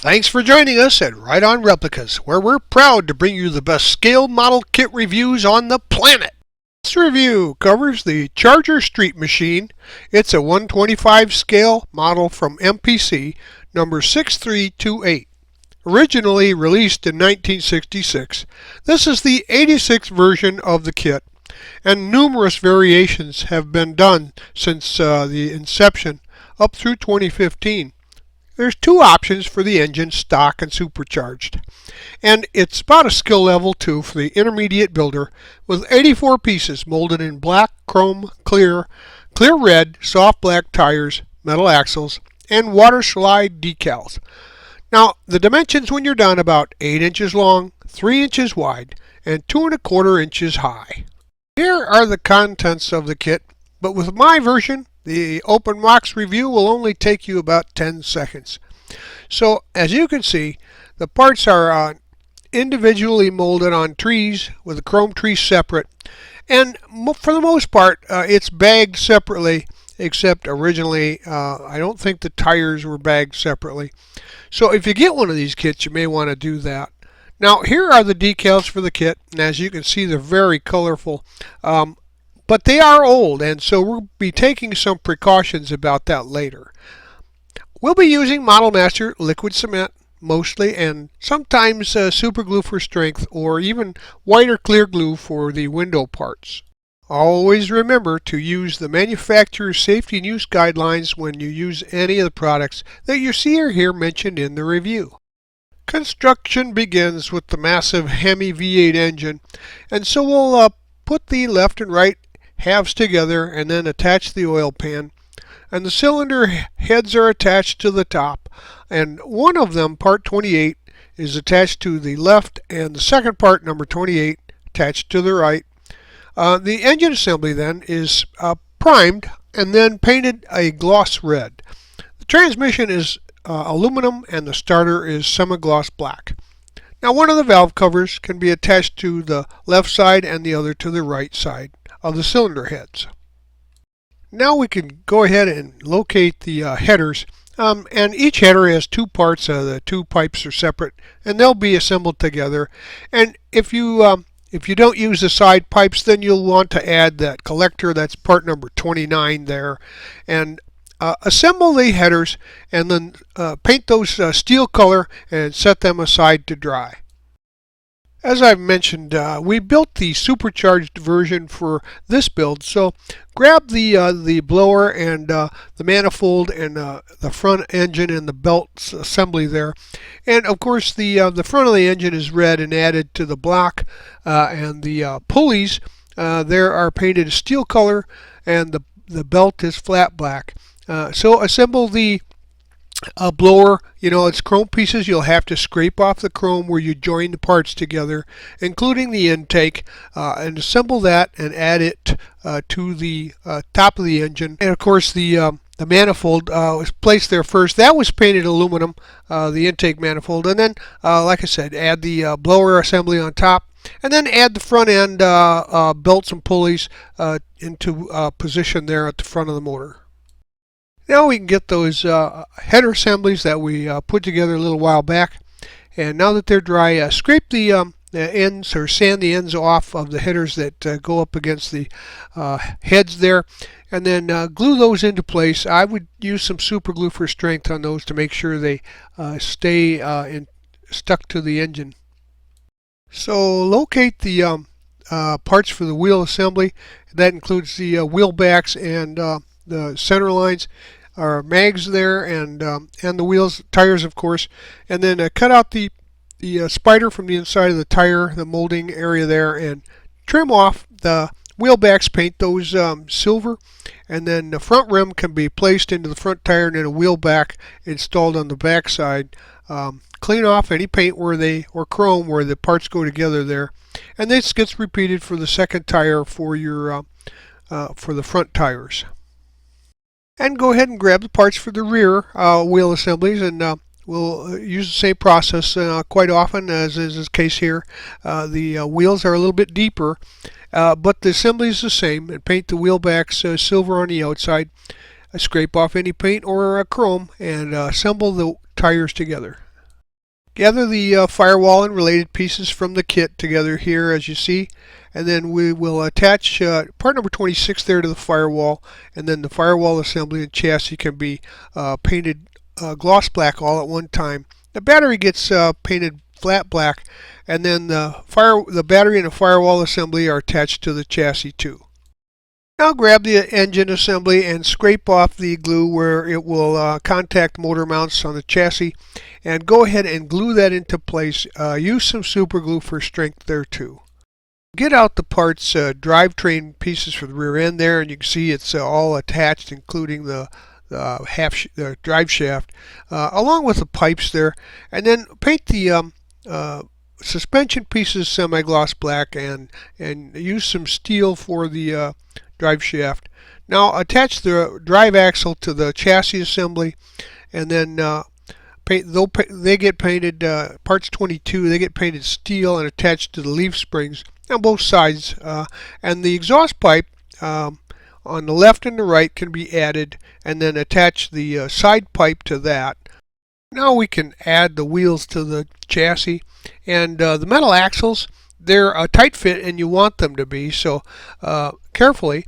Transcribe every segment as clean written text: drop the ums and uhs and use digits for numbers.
Thanks for joining us at Right On Replicas, where we're proud to bring you the best scale model kit reviews on the planet. This review covers the Charger Street Machine. It's a 125 scale model from MPC, number 6328. Originally released in 1966, this is the 86th version of the kit, and numerous variations have been done since the inception up through 2015. There's two options for the engine, stock and supercharged. And it's about a skill level 2 for the intermediate builder, with 84 pieces molded in black, chrome, clear red, soft black tires, metal axles, and water slide decals. Now, the dimensions when you're done about 8 inches long, 3 inches wide, and 2 1/4 inches high. Here are the contents of the kit, but with my version, the open box review will only take you about 10 seconds. So, as you can see, the parts are individually molded on trees, with the chrome trees separate, and for the most part, it's bagged separately, except originally, I don't think the tires were bagged separately. So if you get one of these kits, you may want to do that. Now, here are the decals for the kit, and as you can see, they're very colorful. But they are old, and so we'll be taking some precautions about that later. We'll be using Model Master liquid cement mostly, and sometimes super glue for strength, or even white or clear glue for the window parts. Always remember to use the manufacturer's safety and use guidelines when you use any of the products that you see or hear mentioned in the review. Construction begins with the massive Hemi V8 engine, and so we'll put the left and right halves together and then attach the oil pan, and the cylinder heads are attached to the top, and one of them, part 28, is attached to the left, and the second part, number 28, attached to the right. The engine assembly then is primed and then painted a gloss red. The transmission is aluminum, and the starter is semi-gloss black. Now, one of the valve covers can be attached to the left side and the other to the right side of the cylinder heads. Now we can go ahead and locate the headers, and each header has two parts. The two pipes are separate, and they'll be assembled together. And if you don't use the side pipes, then you'll want to add that collector. That's part number 29 there, and assemble the headers, and then paint those steel color and set them aside to dry. As I've mentioned, we built the supercharged version for this build, so grab the blower and the manifold and the front engine and the belt assembly there. And of course the front of the engine is red and added to the block, and the pulleys there are painted a steel color, and the belt is flat black. So assemble the blower. You know, it's chrome pieces. You'll have to scrape off the chrome where you join the parts together, including the intake, and assemble that and add it to the top of the engine. And of course the manifold was placed there first. That was painted aluminum, the intake manifold, and then like I said, add the blower assembly on top, and then add the front end belts and pulleys into position there at the front of the motor. Now we can get those header assemblies that we put together a little while back, and now that they're dry, scrape the ends, or sand the ends off of the headers that go up against the heads there, and then glue those into place. I would use some super glue for strength on those to make sure they stay stuck to the engine. So locate the parts for the wheel assembly. That includes the wheel backs and the center lines, our mags there, and the wheels, tires of course, and then cut out the spider from the inside of the tire, the molding area there, and trim off the wheel backs. Paint those silver, and then the front rim can be placed into the front tire, and then a wheel back installed on the back side. Clean off any paint or chrome where the parts go together there, and this gets repeated for the second tire for your for the front tires. And go ahead and grab the parts for the rear wheel assemblies, and we'll use the same process quite often, as is the case here. The wheels are a little bit deeper, but the assembly is the same, and paint the wheel backs silver on the outside. Scrape off any paint or chrome, and assemble the tires together. Gather the firewall and related pieces from the kit together here as you see, and then we will attach part number 26 there to the firewall, and then the firewall assembly and chassis can be painted gloss black all at one time. The battery gets painted flat black, and then the battery and the firewall assembly are attached to the chassis too. Now grab the engine assembly and scrape off the glue where it will contact motor mounts on the chassis, and go ahead and glue that into place. Use some super glue for strength there too. Get out the parts, drivetrain pieces for the rear end there, and you can see it's all attached, including the drive shaft, along with the pipes there, and then paint the suspension pieces semi-gloss black, and use some steel for the drive shaft. Now attach the drive axle to the chassis assembly, and then they get painted parts 22. They get painted steel and attached to the leaf springs on both sides, and the exhaust pipe on the left and the right can be added, and then attach the side pipe to that. Now we can add the wheels to the chassis, and the metal axles, they're a tight fit and you want them to be, so carefully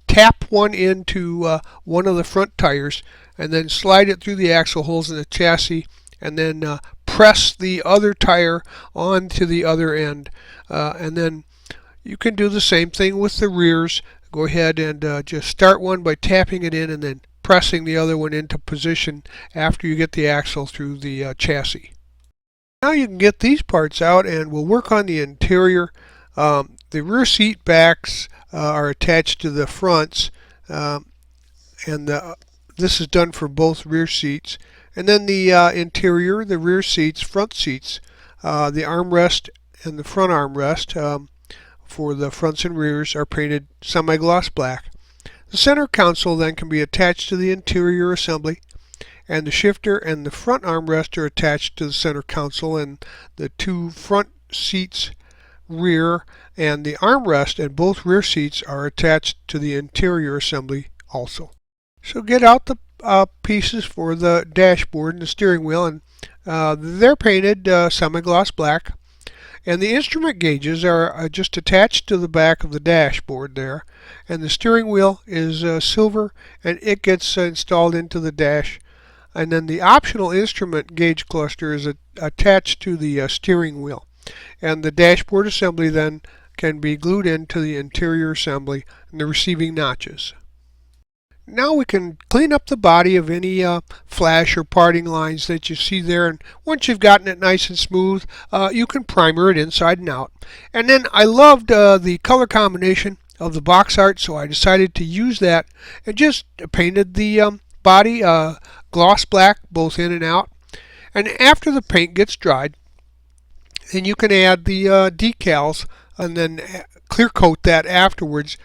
tap one into one of the front tires, and then slide it through the axle holes in the chassis, and then press the other tire onto the other end, and then you can do the same thing with the rears. Go ahead and just start one by tapping it in and then pressing the other one into position after you get the axle through the chassis. Now you can get these parts out, and we'll work on the interior. The rear seat backs are attached to the fronts, and this is done for both rear seats. And then the interior, the rear seats, front seats, the armrest and the front armrest for the fronts and rears are painted semi-gloss black. The center console then can be attached to the interior assembly, and the shifter and the front armrest are attached to the center console, and the two front seats rear and the armrest and both rear seats are attached to the interior assembly also. So get out the pieces for the dashboard and the steering wheel, and they're painted semi-gloss black. And the instrument gauges are just attached to the back of the dashboard there, and the steering wheel is silver, and it gets installed into the dash. And then the optional instrument gauge cluster is attached to the steering wheel, and the dashboard assembly then can be glued into the interior assembly and the receiving notches. Now we can clean up the body of any flash or parting lines that you see there, and once you've gotten it nice and smooth, you can primer it inside and out. And then I loved the color combination of the box art, so I decided to use that and just painted the body gloss black both in and out. And after the paint gets dried, then you can add the decals and then clear coat that afterwards.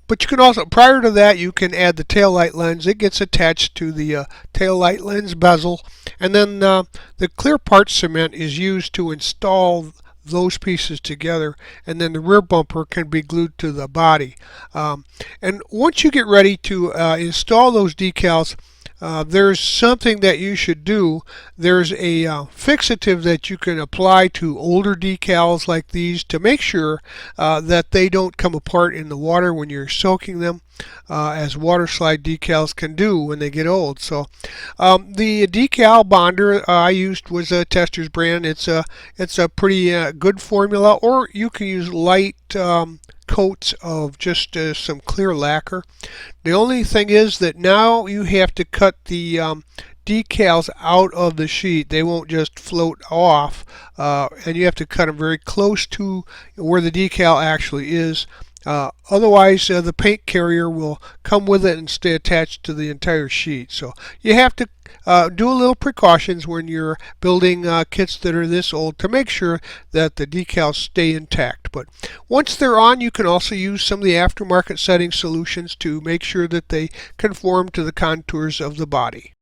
But you can also, prior to that, you can add the tail light lens. It gets attached to the tail light lens bezel, and then the clear part cement is used to install those pieces together, and then the rear bumper can be glued to the body. And once you get ready to install those decals, there's something that you should do. There's a fixative that you can apply to older decals like these to make sure that they don't come apart in the water when you're soaking them, as water slide decals can do when they get old. So the Decal Bonder I used was a Tester's brand. It's a pretty good formula, or you can use light coats of just some clear lacquer. The only thing is that now you have to cut the decals out of the sheet. They won't just float off, and you have to cut them very close to where the decal actually is. Otherwise the paint carrier will come with it and stay attached to the entire sheet. So you have to do a little precautions when you're building kits that are this old to make sure that the decals stay intact. But once they're on, you can also use some of the aftermarket setting solutions to make sure that they conform to the contours of the body.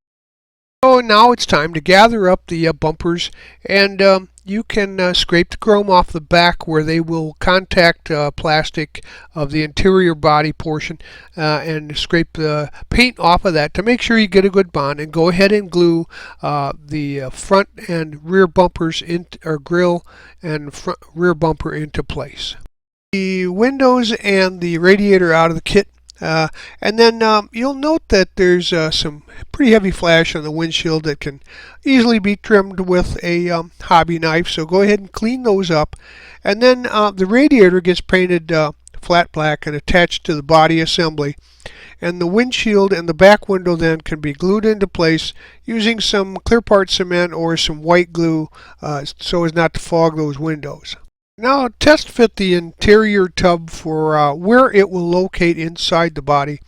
So now it's time to gather up the bumpers, and you can scrape the chrome off the back where they will contact plastic of the interior body portion, and scrape the paint off of that to make sure you get a good bond, and go ahead and glue the front and rear bumpers or grill and front rear bumper into place. The windows and the radiator out of the kit. And then you'll note that there's some pretty heavy flash on the windshield that can easily be trimmed with a hobby knife, so go ahead and clean those up. And then the radiator gets painted flat black and attached to the body assembly, and the windshield and the back window then can be glued into place using some clear part cement or some white glue so as not to fog those windows. Now test fit the interior tub for where it will locate inside the body.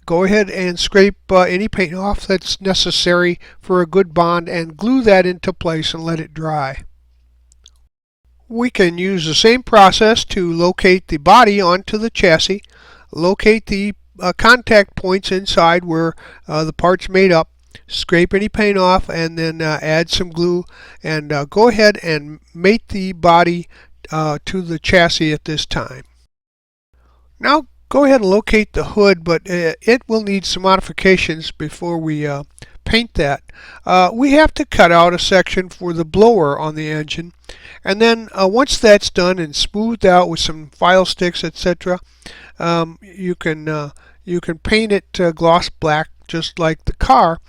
Go ahead and scrape any paint off that's necessary for a good bond and glue that into place and let it dry. We can use the same process to locate the body onto the chassis, locate the contact points inside where the part's made up, scrape any paint off, and then add some glue, and go ahead and mate the body to the chassis at this time. Now go ahead and locate the hood, but it will need some modifications before we paint that. We have to cut out a section for the blower on the engine, and then once that's done and smoothed out with some file sticks, etc., you can paint it gloss black just like the car.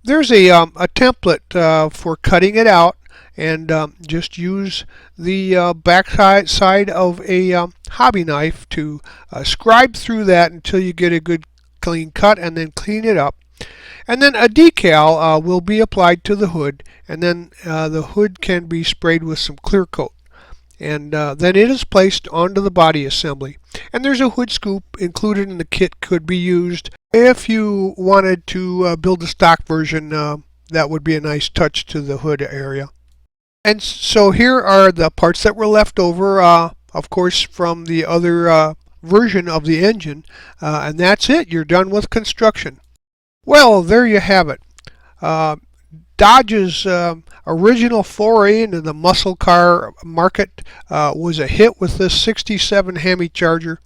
There's a template for cutting it out, and just use the back side of a hobby knife to scribe through that until you get a good clean cut, and then clean it up. And then a decal will be applied to the hood, and then the hood can be sprayed with some clear coat, and then it is placed onto the body assembly. And there's a hood scoop included in the kit, could be used if you wanted to build a stock version. That would be a nice touch to the hood area. And so here are the parts that were left over, of course, from the other version of the engine, and that's it. You're done with construction. Well, there you have it. Dodge's original foray into the muscle car market was a hit with this 67 Hemi Charger,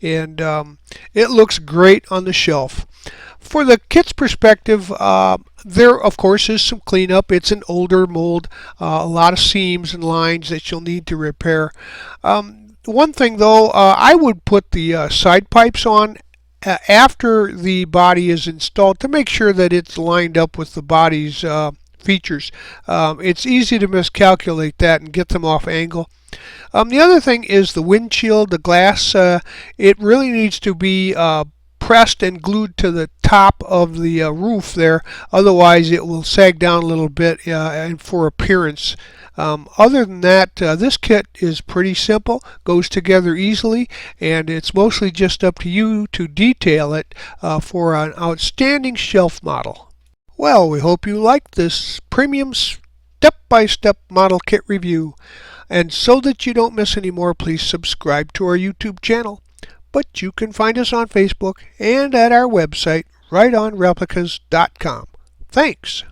and it looks great on the shelf. For the kit's perspective, there of course is some cleanup. It's an older mold, a lot of seams and lines that you'll need to repair. One thing though, I would put the side pipes on after the body is installed to make sure that it's lined up with the body's features. It's easy to miscalculate that and get them off angle. The other thing is the windshield, the glass. It really needs to be pressed and glued to the top of the roof there, otherwise it will sag down a little bit and for appearance. Other than that, this kit is pretty simple, goes together easily, and it's mostly just up to you to detail it for an outstanding shelf model. Well, we hope you liked this premium step-by-step model kit review, and so that you don't miss any more, please subscribe to our YouTube channel. But you can find us on Facebook and at our website, rightonreplicas.com. Thanks.